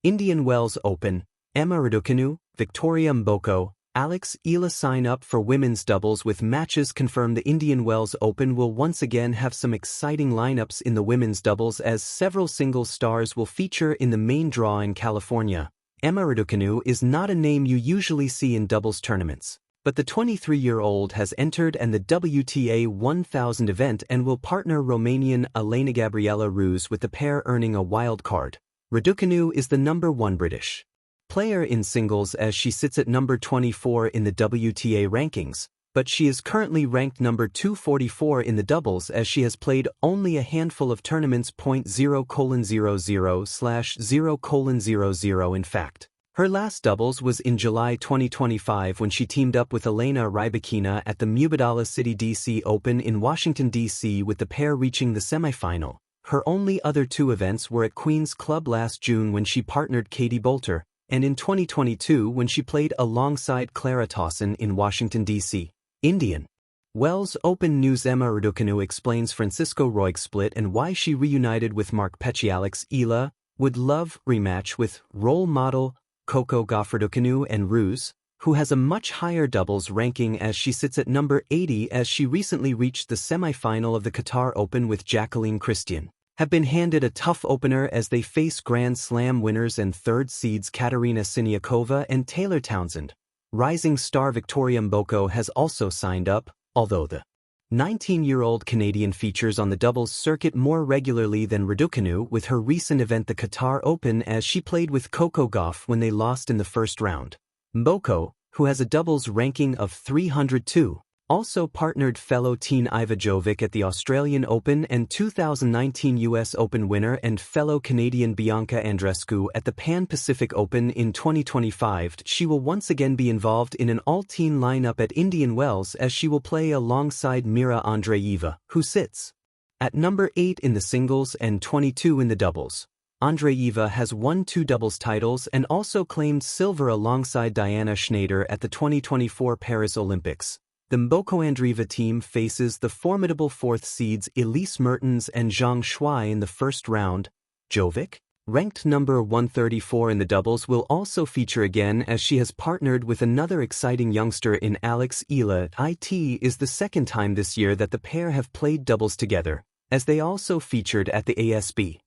Indian Wells Open, Emma Raducanu, Victoria Mboko, Eala sign up for women's doubles with matches confirmed. The Indian Wells Open will once again have some exciting lineups in the women's doubles as several singles stars will feature in the main draw in California. Emma Raducanu is not a name you usually see in doubles tournaments, but the 23-year-old has entered the WTA 1000 event and will partner Romanian Elena Gabriela Ruse, with the pair earning a wild card. Raducanu is the #1 British player in singles as she sits at number 24 in the WTA rankings, but she is currently ranked number 244 in the doubles as she has played only a handful of tournaments. 0:00/0:00 In fact, her last doubles was in July 2025 when she teamed up with Elena Rybakina at the Mubadala City DC Open in Washington, D.C., with the pair reaching the semifinal. Her only other two events were at Queen's Club last June when she partnered Katie Boulter, and in 2022 when she played alongside Clara Towson in Washington, D.C. Indian Wells Open news. Emma Raducanu explains Francisco Roig's split and why she reunited with Mark Pechialek's Eala would love rematch with role model Coco Gauff. Raducanu and Ruse, who has a much higher doubles ranking as she sits at number 80 as she recently reached the semi-final of the Qatar Open with Jacqueline Christian, have been handed a tough opener as they face Grand Slam winners and third seeds Katerina Siniakova and Taylor Townsend. Rising star Victoria Mboko has also signed up, although the 19-year-old Canadian features on the doubles circuit more regularly than Raducanu with her recent event the Qatar Open as she played with Coco Gauff when they lost in the first round. Mboko, who has a doubles ranking of 302, also partnered fellow teen Iva Jovic at the Australian Open and 2019 US Open winner and fellow Canadian Bianca Andreescu at the Pan-Pacific Open in 2025. She will once again be involved in an all-teen lineup at Indian Wells as she will play alongside Mira Andreeva, who sits at number 8 in the singles and 22 in the doubles. Andreeva has won 2 doubles titles and also claimed silver alongside Diana Schneider at the 2024 Paris Olympics. The Mboko Andreeva team faces the formidable fourth seeds Elise Mertens and Zhang Shuai in the first round. Jovic, ranked number 134 in the doubles, will also feature again as she has partnered with another exciting youngster in Alex Eala. It is the second time this year that the pair have played doubles together, as they also featured at the ASB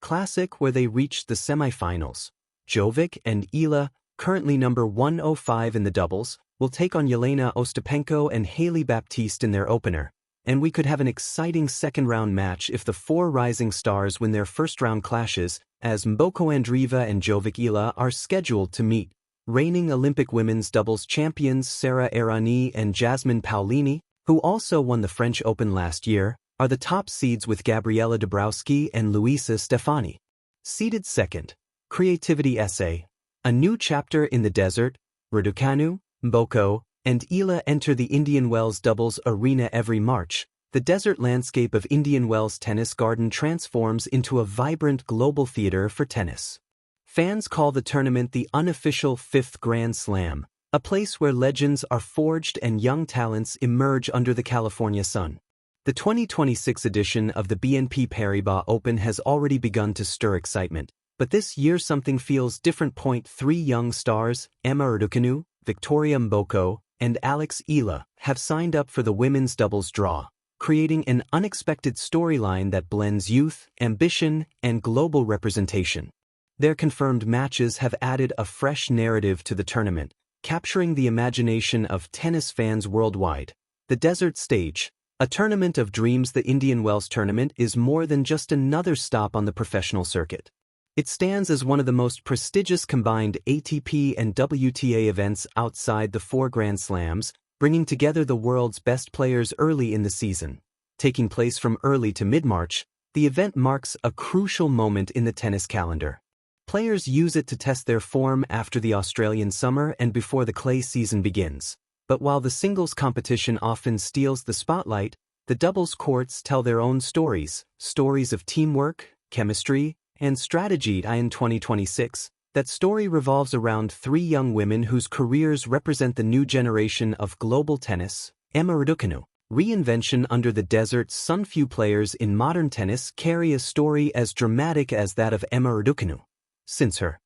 Classic where they reached the semifinals. Jovic and Eala, currently number 105 in the doubles, will take on Yelena Ostapenko and Hailey Baptiste in their opener, and we could have an exciting second-round match if the 4 rising stars win their first-round clashes, as Mboko Andreeva and Jovic Eala are scheduled to meet reigning Olympic women's doubles champions Sara Errani and Jasmine Paolini, who also won the French Open last year, are the top seeds with Gabriela Dabrowski and Luisa Stefani. Seeded second. Creativity essay. A new chapter in the desert. Raducanu, Mboko, and Eala enter the Indian Wells doubles arena every March. The desert landscape of Indian Wells Tennis Garden transforms into a vibrant global theater for tennis. Fans call the tournament the unofficial 5th Grand Slam, a place where legends are forged and young talents emerge under the California sun. The 2026 edition of the BNP Paribas Open has already begun to stir excitement, but this year something feels different. 3 young stars, Emma Raducanu, Victoria Mboko, and Alex Eala, have signed up for the women's doubles draw, creating an unexpected storyline that blends youth, ambition, and global representation. Their confirmed matches have added a fresh narrative to the tournament, capturing the imagination of tennis fans worldwide. The Desert Stage, a tournament of dreams. The Indian Wells tournament is more than just another stop on the professional circuit. It stands as one of the most prestigious combined ATP and WTA events outside the 4 Grand Slams, bringing together the world's best players early in the season. Taking place from early to mid-March, the event marks a crucial moment in the tennis calendar. Players use it to test their form after the Australian summer and before the clay season begins. But while the singles competition often steals the spotlight, the doubles courts tell their own stories of teamwork, chemistry, and strategy. In 2026, that story revolves around 3 young women whose careers represent the new generation of global tennis. Emma Raducanu, reinvention under the desert sun. Few players in modern tennis carry a story as dramatic as that of Emma Raducanu. Since her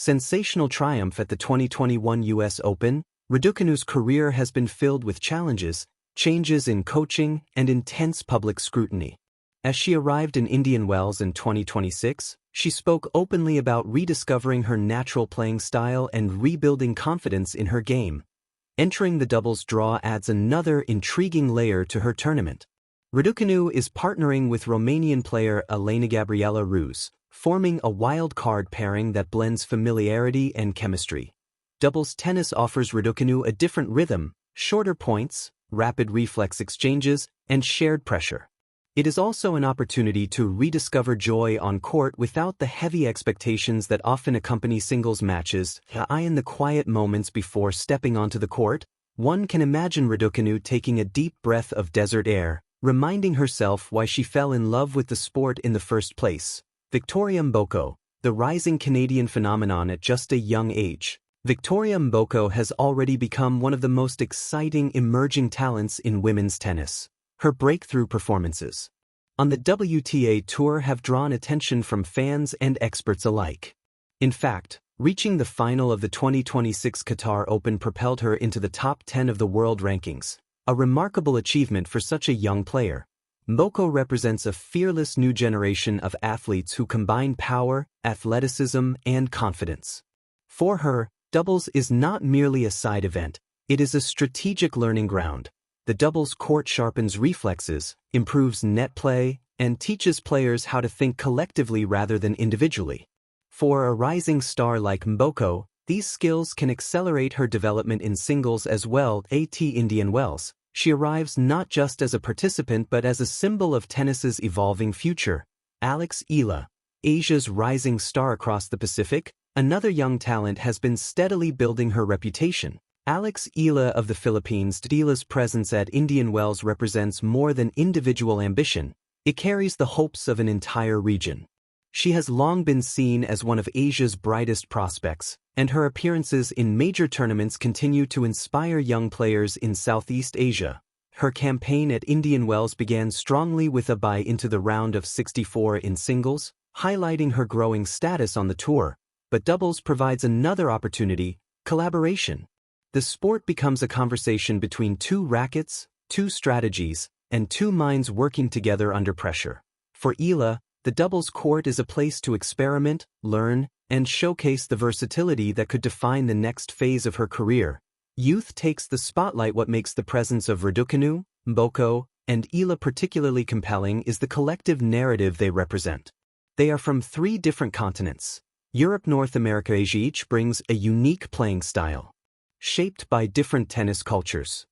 Sensational triumph at the 2021 US Open, Raducanu's career has been filled with challenges, changes in coaching, and intense public scrutiny. As she arrived in Indian Wells in 2026, she spoke openly about rediscovering her natural playing style and rebuilding confidence in her game. Entering the doubles draw adds another intriguing layer to her tournament. Raducanu is partnering with Romanian player Elena Gabriela Ruse, forming a wild card pairing that blends familiarity and chemistry. Doubles tennis offers Raducanu a different rhythm, shorter points, rapid reflex exchanges, and shared pressure. It is also an opportunity to rediscover joy on court without the heavy expectations that often accompany singles matches. In the quiet moments before stepping onto the court, one can imagine Raducanu taking a deep breath of desert air, reminding herself why she fell in love with the sport in the first place. Victoria Mboko, the rising Canadian phenomenon at just a young age. Victoria Mboko has already become one of the most exciting emerging talents in women's tennis. Her breakthrough performances on the WTA Tour have drawn attention from fans and experts alike. In fact, reaching the final of the 2026 Qatar Open propelled her into the top 10 of the world rankings, a remarkable achievement for such a young player. Mboko represents a fearless new generation of athletes who combine power, athleticism, and confidence. For her, doubles is not merely a side event, it is a strategic learning ground. The doubles court sharpens reflexes, improves net play, and teaches players how to think collectively rather than individually. For a rising star like Mboko, these skills can accelerate her development in singles as well. At Indian Wells, she arrives not just as a participant but as a symbol of tennis's evolving future. Eala, Asia's rising star across the Pacific, another young talent, has been steadily building her reputation. Eala of the Philippines. Eala's presence at Indian Wells represents more than individual ambition, it carries the hopes of an entire region. She has long been seen as one of Asia's brightest prospects, and her appearances in major tournaments continue to inspire young players in Southeast Asia. Her campaign at Indian Wells began strongly with a bye into the round of 64 in singles, highlighting her growing status on the tour, but doubles provides another opportunity: collaboration. The sport becomes a conversation between two rackets, two strategies, and two minds working together under pressure. For Eala, the doubles court is a place to experiment, learn, and showcase the versatility that could define the next phase of her career. Youth takes the spotlight. What makes the presence of Raducanu, Mboko, and Eala particularly compelling is the collective narrative they represent. They are from three different continents: Europe, North America, Asia. Each brings a unique playing style, shaped by different tennis cultures.